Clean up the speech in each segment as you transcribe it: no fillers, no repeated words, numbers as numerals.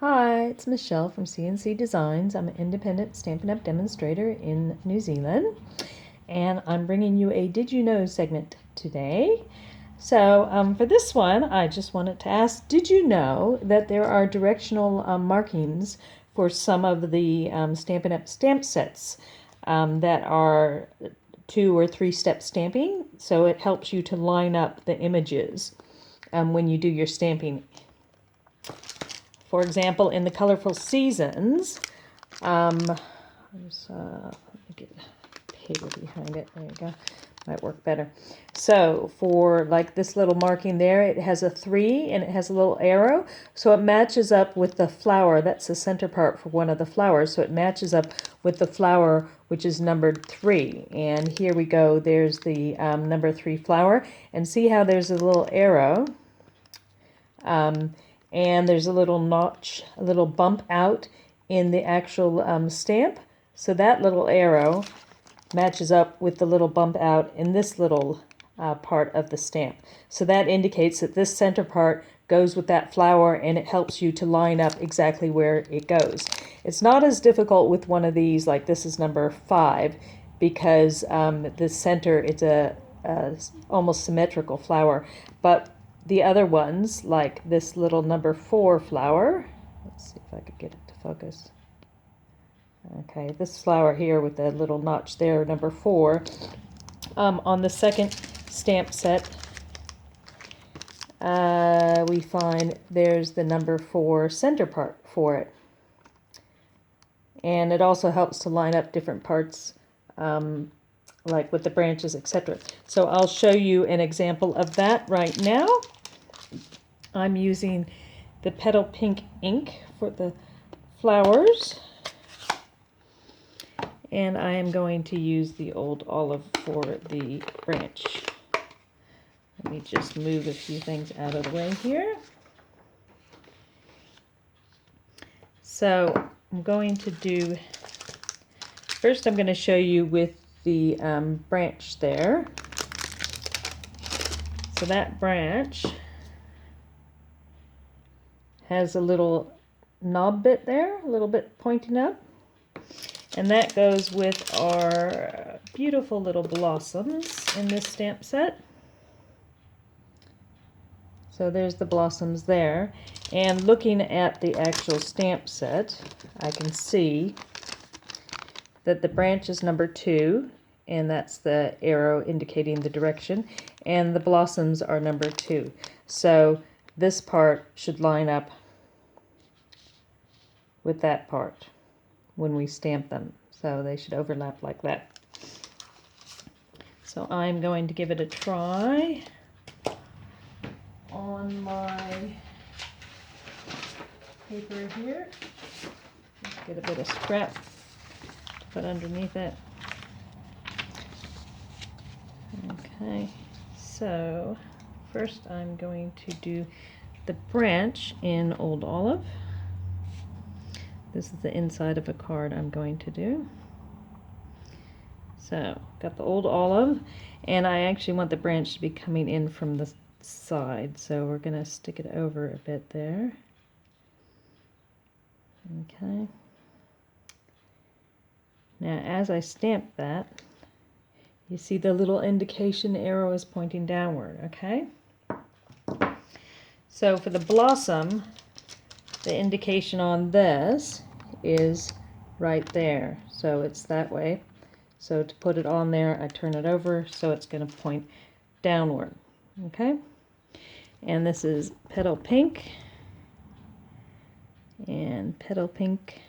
Hi, it's Michelle from CNC Designs. I'm an independent Stampin' Up! Demonstrator in New Zealand, and I'm bringing you a Did You Know segment today. So for this one, I just wanted to ask, did you know that there are directional markings for some of the Stampin' Up! Stamp sets that are 2 or 3 step stamping? So it helps you to line up the images when you do your stamping. For example, in the Colorful Seasons, let me get paper behind it. There you go. Might work better. So for like this little marking there, it has a 3 and it has a little arrow. So it matches up with the flower. That's the center part for one of the flowers. So it matches up with the flower, which is numbered 3. And here we go. There's the number 3 flower. And see how there's a little arrow. And there's a little notch, a little bump out in the actual stamp. So that little arrow matches up with the little bump out in this little part of the stamp. So that indicates that this center part goes with that flower, and it helps you to line up exactly where it goes. It's not as difficult with one of these, like this is number 5, because the center, it's a almost symmetrical flower. But the other ones, like this little number 4 flower, let's see if I could get it to focus. Okay, this flower here with the little notch there, number 4, on the second stamp set, we find there's the number 4 center part for it. And it also helps to line up different parts, like with the branches, etc. So I'll show you an example of that right now. I'm using the Petal pink ink for the flowers, and I am going to use the Old Olive for the branch. Let me just move a few things out of the way here. So I'm going to do, first I'm going to show you with the branch there. So that branch has a little knob bit there, a little bit pointing up. And that goes with our beautiful little blossoms in this stamp set. So there's the blossoms there. And looking at the actual stamp set, I can see that the branch is number 2, and that's the arrow indicating the direction, and the blossoms are number 2. So this part should line up with that part when we stamp them. So they should overlap like that. So I'm going to give it a try on my paper here. Let's get a bit of scrap to put underneath it. Okay, so first I'm going to do the branch in Old Olive. This is the inside of a card I'm going to do. So, got the Old Olive, and I actually want the branch to be coming in from the side, so we're going to stick it over a bit there. Okay. Now, as I stamp that, you see the little indication arrow is pointing downward, okay? So for the blossom, the indication on this is right there. So it's that way. So to put it on there, I turn it over so it's going to point downward. Okay? And this is Petal pink. And Petal pink.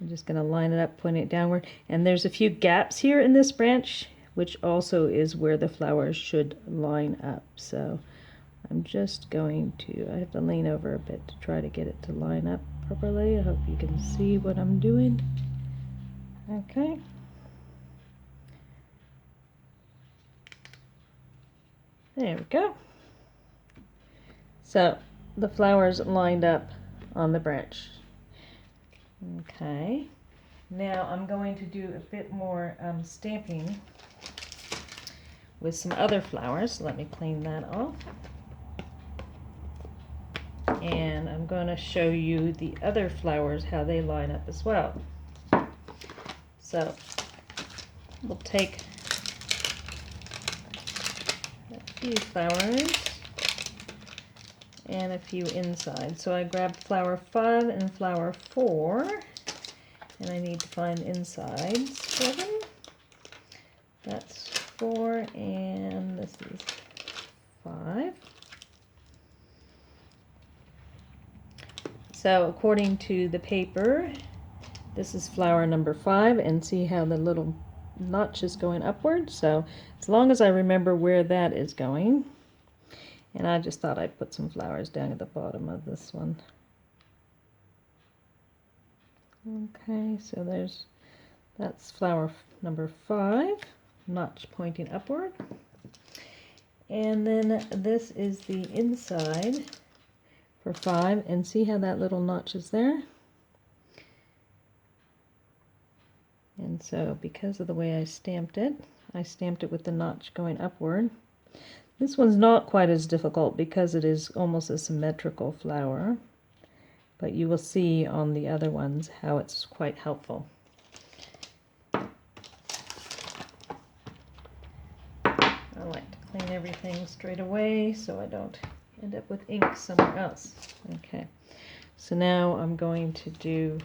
I'm just going to line it up, point it downward. And there's a few gaps here in this branch, which also is where the flowers should line up. So I'm just going to, I have to lean over a bit to try to get it to line up properly. I hope you can see what I'm doing. Okay. There we go. So the flowers lined up on the branch. Okay. Now I'm going to do a bit more stamping with some other flowers. Let me clean that off. and I'm going to show you the other flowers, how they line up as well. So we'll take a few flowers and a few inside. So I grabbed flower 5 and flower 4, and I need to find insides for them. That's 4 and this is 5. So according to the paper, this is flower number 5, and see how the little notch is going upward. So as long as I remember where that is going, and I just thought I'd put some flowers down at the bottom of this one. Okay, so that's flower number 5, notch pointing upward. And then this is the inside for 5, and see how that little notch is there? And so because of the way I stamped it with the notch going upward. This one's not quite as difficult because it is almost a symmetrical flower, but you will see on the other ones how it's quite helpful. I like to clean everything straight away so I don't end up with ink somewhere else. Okay, so now I'm going to do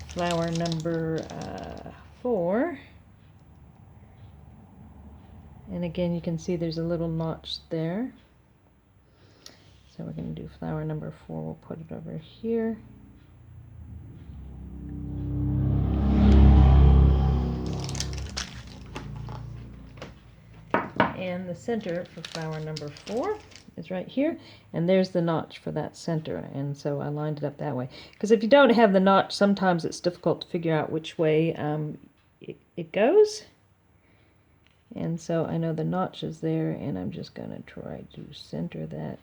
flower number 4. And again, you can see there's a little notch there. So we're going to do flower number 4. We'll put it over here. And the center for flower number 4 is right here. And there's the notch for that center. And so I lined it up that way. Because if you don't have the notch, sometimes it's difficult to figure out which way it goes. And so I know the notch is there, and I'm just going to try to center that.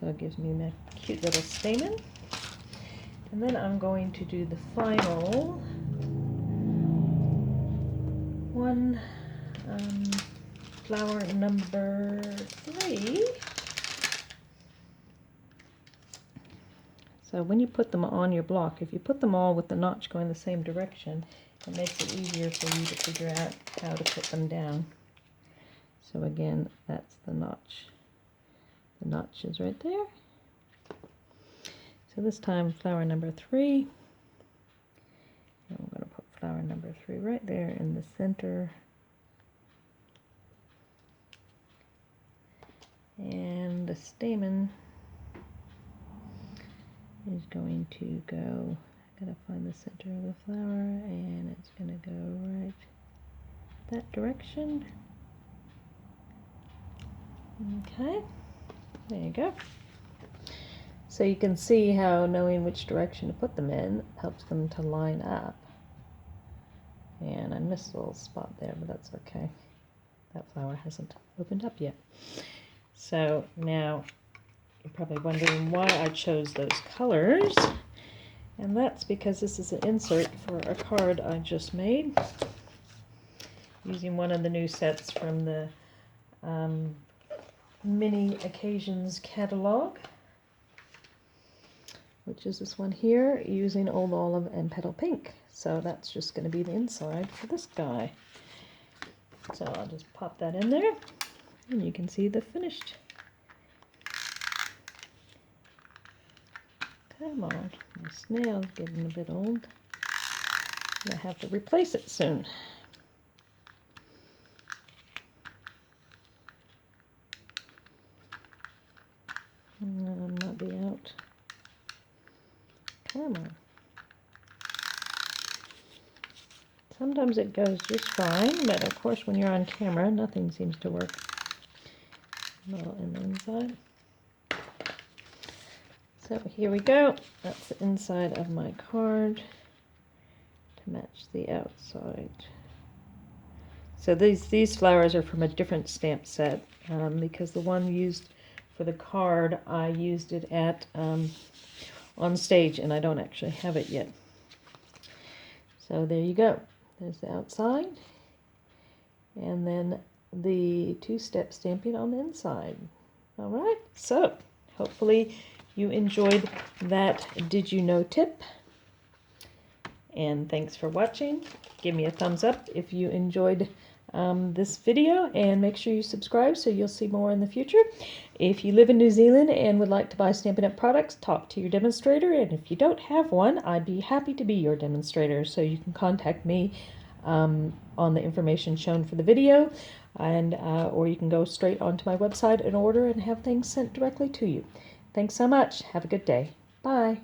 So it gives me a cute little stamen. And then I'm going to do the final one, flower number 3. So when you put them on your block, if you put them all with the notch going the same direction, it makes it easier for you to figure out how to put them down. So again, that's the notch. The notch is right there. So this time flower number 3. And we're going to put flower number 3 right there in the center. And the stamen is going to go, I gotta find the center of the flower, and it's gonna go right that direction. Okay, there you go. So you can see how knowing which direction to put them in helps them to line up. And I missed a little spot there, but that's okay. That flower hasn't opened up yet. So now you're probably wondering why I chose those colors, and that's because this is an insert for a card I just made using one of the new sets from the Mini Occasions catalog, which is this one here, using Old Olive and Petal Pink. So that's just going to be the inside for this guy. So I'll just pop that in there, and you can see the finished. Come on, my snail's getting a bit old. I have to replace it soon. Not be out. Come on. Sometimes it goes just fine, but of course when you're on camera, nothing seems to work well in the inside. So here we go. That's the inside of my card to match the outside. So these flowers are from a different stamp set because the one used for the card, I used it at on stage, and I don't actually have it yet. So there you go. There's the outside, and then the two-step stamping on the inside. All right, so hopefully you enjoyed that Did You Know tip. And thanks for watching. Give me a thumbs up if you enjoyed this video, and make sure you subscribe so you'll see more in the future. If you live in New Zealand and would like to buy Stampin' Up! Products, talk to your demonstrator, and if you don't have one, I'd be happy to be your demonstrator, so you can contact me on the information shown for the video, and or you can go straight onto my website and order and have things sent directly to you. Thanks so much. Have a good day. Bye.